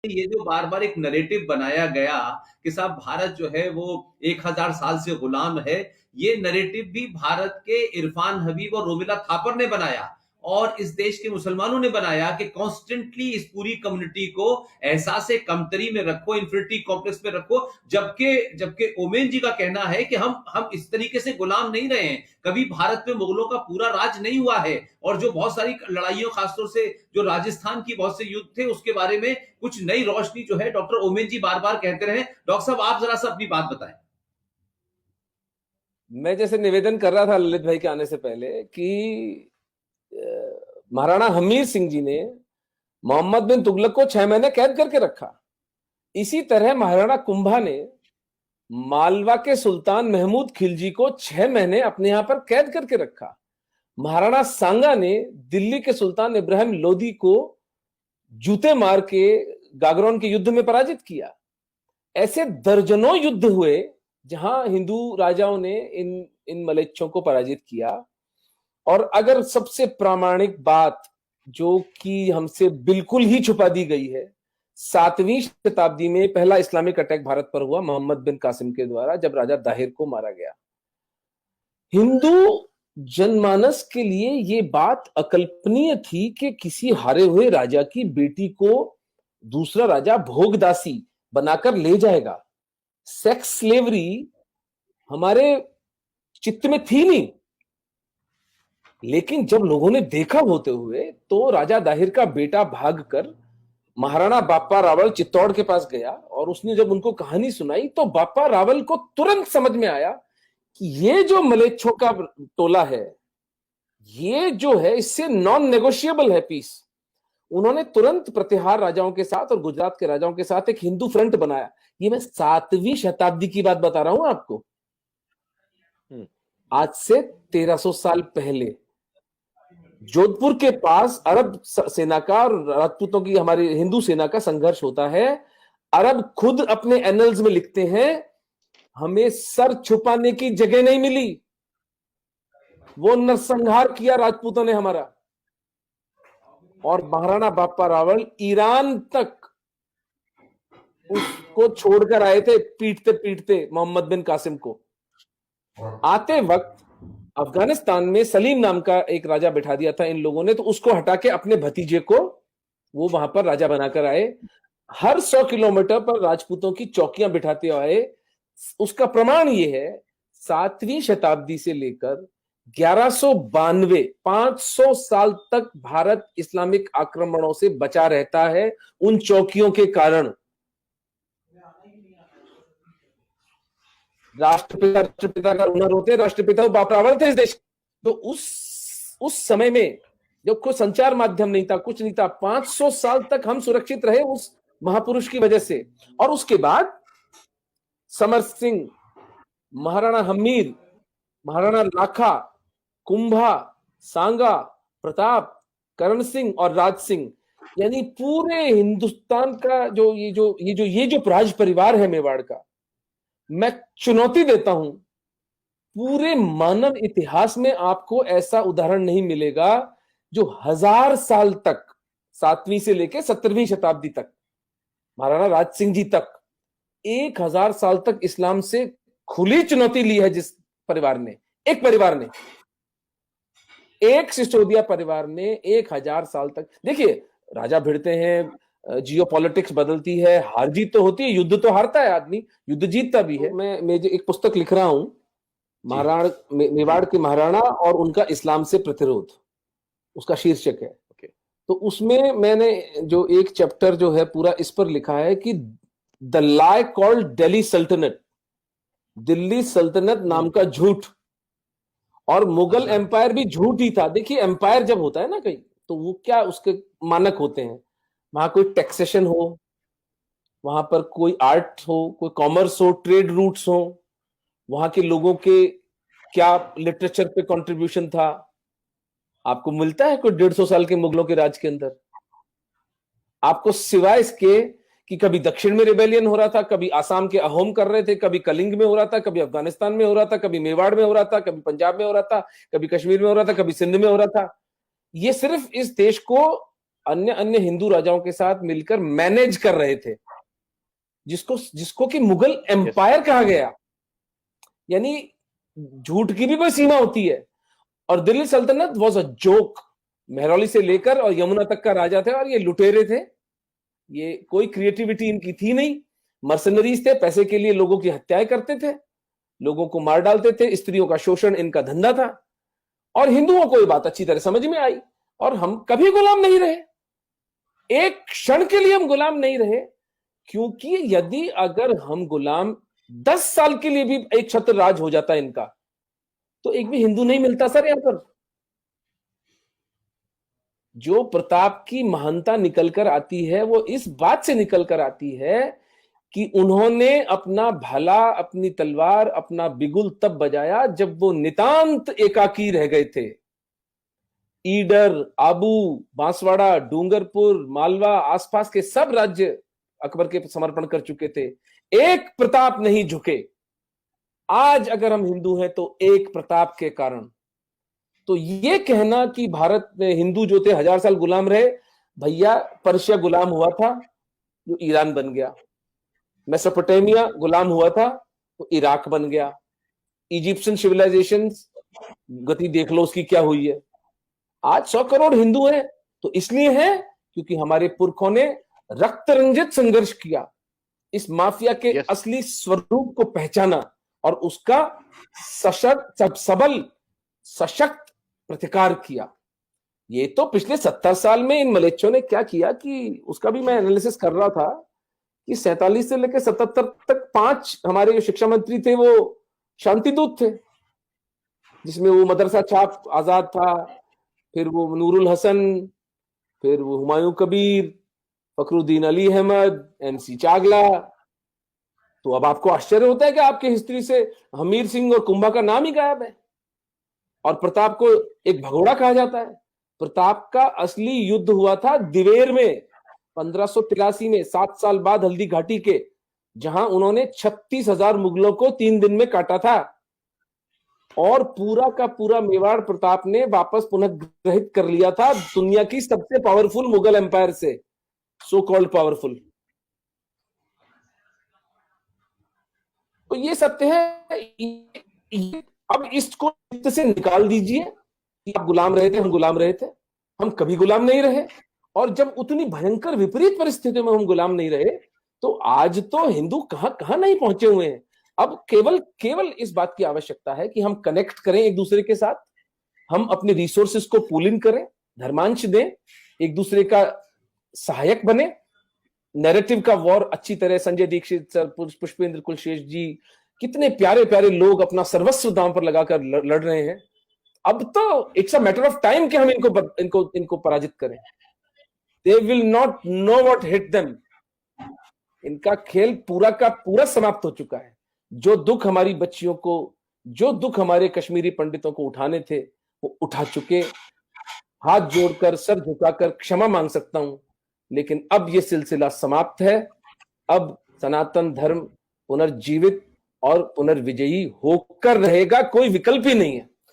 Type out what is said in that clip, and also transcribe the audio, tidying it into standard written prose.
ये जो बार बार एक नरेटिव बनाया गया कि साहब भारत जो है वो 1000 साल से गुलाम है, ये नरेटिव भी भारत के इरफान हबीब और रोमिला थापर ने बनाया और इस देश के मुसलमानों ने बनाया कि कॉन्स्टेंटली इस पूरी कम्युनिटी को एहसास कमतरी में रखो, इंफिनिटी कॉम्प्लेक्स में रखो। जबकि जबकि ओमेन जी का कहना है कि हम इस तरीके से गुलाम नहीं रहे हैं, कभी भारत में मुगलों का पूरा राज नहीं हुआ है, और जो बहुत सारी लड़ाइयों, खासतौर से जो राजस्थान की बहुत से युद्ध थे, उसके बारे में कुछ नई रोशनी जो है डॉक्टर ओमेन जी बार बार कहते रहे। डॉक्टर साहब, आप जरा सा अपनी बात बताएं। मैं जैसे निवेदन कर रहा था ललित भाई के आने से पहले कि महाराणा हमीर सिंह जी ने मोहम्मद बिन तुगलक को 6 महीने कैद करके रखा। इसी तरह महाराणा कुंभा ने मालवा के सुल्तान महमूद खिलजी को 6 महीने अपने यहां पर कैद करके रखा। महाराणा सांगा ने दिल्ली के सुल्तान इब्राहिम लोदी को जूते मार के गागरोन के युद्ध में पराजित किया। ऐसे दर्जनों युद्ध हुए जहां हिंदू राजाओं ने इन इन मलेच्छों को पराजित किया। और अगर सबसे प्रामाणिक बात जो कि हमसे बिल्कुल ही छुपा दी गई है, 7वीं शताब्दी में पहला इस्लामिक अटैक भारत पर हुआ मोहम्मद बिन कासिम के द्वारा, जब राजा दाहिर को मारा गया। हिंदू जनमानस के लिए ये बात अकल्पनीय थी कि किसी हारे हुए राजा की बेटी को दूसरा राजा भोगदासी बनाकर ले जाएगा। सेक्स स्लेवरी हमारे चित्त में थी नहीं, लेकिन जब लोगों ने देखा होते हुए तो राजा दाहिर का बेटा भागकर महाराणा बाप्पा रावल चित्तौड़ के पास गया और उसने जब उनको कहानी सुनाई तो बाप्पा रावल को तुरंत समझ में आया कि ये जो मलेच्छों का टोला है, ये जो है इससे नॉन नेगोशिएबल है पीस। उन्होंने तुरंत प्रतिहार राजाओं के साथ और गुजरात के राजाओं के साथ एक हिंदू फ्रंट बनाया। ये मैं 7वीं शताब्दी की बात बता रहा हूं आपको, आज से 1300 साल पहले। जोधपुर के पास अरब सेना का और राजपूतों की, हमारी हिंदू सेना का संघर्ष होता है। अरब खुद अपने एनल्स में लिखते हैं, हमें सर छुपाने की जगह नहीं मिली, वो नरसंहार किया राजपूतों ने हमारा। और महाराणा बाप्पा रावल ईरान तक उसको छोड़कर आए थे, पीटते पीटते मोहम्मद बिन कासिम को। आते वक्त अफगानिस्तान में सलीम नाम का एक राजा बिठा दिया था इन लोगों ने, तो उसको हटा के अपने भतीजे को वो वहां पर राजा बनाकर आए। हर 100 किलोमीटर पर राजपूतों की चौकियां बिठाते आए। उसका प्रमाण ये है, 7वीं शताब्दी से लेकर 1192, 500 साल तक भारत इस्लामिक आक्रमणों से बचा रहता है उन चौकियों के कारण। राष्ट्रपिता का हुनर होते, राष्ट्रपिता बाप रावल थे इस देश। तो उस समय में जब कोई संचार माध्यम नहीं था, कुछ नहीं था, 500 साल तक हम सुरक्षित रहे उस महापुरुष की वजह से। और उसके बाद समर सिंह, महाराणा हमीर, महाराणा लाखा, कुंभा, सांगा, प्रताप, करण सिंह और राज सिंह, यानी पूरे हिंदुस्तान का जो राज परिवार है मेवाड़ का, मैं चुनौती देता हूं, पूरे मानव इतिहास में आपको ऐसा उदाहरण नहीं मिलेगा जो 1000 साल तक, 7वीं से लेकर 17वीं शताब्दी तक, महाराणा राज सिंह जी तक 1000 साल तक इस्लाम से खुली चुनौती ली है। जिस परिवार ने, एक परिवार ने, एक सिसोदिया परिवार ने 1000 साल तक, देखिए राजा भिड़ते हैं, जियो पॉलिटिक्स बदलती है, हार जीत तो होती है, युद्ध तो हारता है आदमी, युद्ध जीतता भी है। मैं जो एक पुस्तक लिख रहा हूं, मेवाड़ के महाराणा और उनका इस्लाम से प्रतिरोध, उसका शीर्षक है। तो उसमें मैंने जो एक चैप्टर जो है पूरा इस पर लिखा है कि द लाई कॉल्ड दिल्ली सल्तनत, दिल्ली सल्तनत नाम का झूठ, और मुगल एम्पायर भी झूठ ही था। देखिए एम्पायर जब होता है ना कहीं, तो वो क्या उसके मानक होते हैं, वहां कोई टैक्सेशन हो, वहां पर कोई आर्ट हो, कोई कॉमर्स हो, ट्रेड रूट्स हो, वहां के लोगों के क्या लिटरेचर पे कंट्रीब्यूशन था, आपको मिलता है कोई 150 साल के मुगलों के राज के अंदर? आपको सिवाय इसके कि कभी दक्षिण में रिबेलियन हो रहा था, कभी आसाम के अहोम कर रहे थे, कभी कलिंग में हो रहा था, कभी अफगानिस्तान में हो रहा था, कभी मेवाड़ में हो रहा था, कभी पंजाब में हो रहा था, कभी कश्मीर में हो रहा था, कभी सिंध में हो रहा था। ये सिर्फ इस देश को अन्य अन्य हिंदू राजाओं के साथ मिलकर मैनेज कर रहे थे, जिसको कि मुगल एम्पायर कहा गया। यानी झूठ की भी कोई सीमा होती है। और दिल्ली सल्तनत वॉज अ जोक। मेहरौली से लेकर और यमुना तक का राजा थे, और ये लुटेरे थे, ये कोई क्रिएटिविटी इनकी थी नहीं। मर्सनरीज थे, पैसे के लिए लोगों की हत्याएं करते थे, लोगों को मार डालते थे, स्त्रियों का शोषण इनका धंधा था। और हिंदुओं को ये बात अच्छी तरह समझ में आई, और हम कभी गुलाम नहीं रहे, एक क्षण के लिए हम गुलाम नहीं रहे। क्योंकि यदि अगर हम गुलाम 10 साल के लिए भी एक छत्र राज हो जाता है इनका, तो एक भी हिंदू नहीं मिलता सर यहां पर। जो प्रताप की महानता निकल कर आती है वो इस बात से निकल कर आती है कि उन्होंने अपना भाला, अपनी तलवार, अपना बिगुल तब बजाया जब वो नितांत एकाकी रह गए थे। ईडर, आबू, बांसवाड़ा, डूंगरपुर, मालवा, आसपास के सब राज्य अकबर के समर्पण कर चुके थे, एक प्रताप नहीं झुके। आज अगर हम हिंदू हैं तो एक प्रताप के कारण। तो ये कहना कि भारत में हिंदू जो थे 1000 साल गुलाम रहे, भैया पर्शिया गुलाम हुआ था जो ईरान बन गया, मेसोपोटामिया गुलाम हुआ था तो इराक बन गया, इजिप्शियन सिविलाइजेशन गति देख लो उसकी क्या हुई है। आज 100 करोड़ हिंदू हैं तो इसलिए है क्योंकि हमारे पुरखों ने रक्त रंजित संघर्ष किया, इस माफिया के असली स्वरूप को पहचाना और उसका सशक्त, सबल, सशक्त प्रतिकार किया। ये तो पिछले 70 साल में इन मलेच्छों ने क्या किया कि उसका भी मैं एनालिसिस कर रहा था कि 47 से लेकर 77 तक 5 हमारे जो शिक्षा मंत्री थे वो शांतिदूत थे, जिसमें वो मदरसा छाप आजाद था, फिर वो नूरुल हसन, फिर वो हुमायूं कबीर, फखरुद्दीन अली अहमद, एमसी चागला। तो अब आपको आश्चर्य होता है कि आपके हिस्ट्री से हमीर सिंह और कुंभा का नाम ही गायब है, और प्रताप को एक भगोड़ा कहा जाता है। प्रताप का असली युद्ध हुआ था दिवेर में 1583 में, 7 साल बाद हल्दी घाटी के, जहां उन्होंने 36,000 मुगलों को 3 दिन में काटा था, और पूरा का पूरा मेवाड़ प्रताप ने वापस पुनः ग्रहित कर लिया था दुनिया की सबसे पावरफुल मुगल एम्पायर से, सो कॉल्ड पावरफुल। तो ये सत्य है। अब इसको से निकाल दीजिए कि आप गुलाम रहे थे, हम गुलाम रहे थे, हम कभी गुलाम नहीं रहे। और जब उतनी भयंकर विपरीत परिस्थितियों में हम गुलाम नहीं रहे, तो आज तो हिंदू कहां कहां नहीं पहुंचे हुए हैं। अब केवल इस बात की आवश्यकता है कि हम कनेक्ट करें एक दूसरे के साथ, हम अपने रिसोर्सेस को पूल इन करें, धर्मांश दें, एक दूसरे का सहायक बने। नैरेटिव का वॉर अच्छी तरह संजय दीक्षित सर, पुष्पेंद्र कुलशेष जी, कितने प्यारे प्यारे लोग अपना सर्वस्व दांव पर लगाकर लड़ रहे हैं। अब तो it's a matter of time कि हम इनको पराजित करें। They will not know what hit them. इनका खेल पूरा का पूरा समाप्त हो चुका है। जो दुख हमारी बच्चियों को, जो दुख हमारे कश्मीरी पंडितों को उठाने थे वो उठा चुके। हाथ जोड़कर, सर झुकाकर क्षमा मांग सकता हूं, लेकिन अब यह सिलसिला समाप्त है। अब सनातन धर्म पुनर्जीवित और पुनर्विजयी होकर रहेगा, कोई विकल्प ही नहीं है।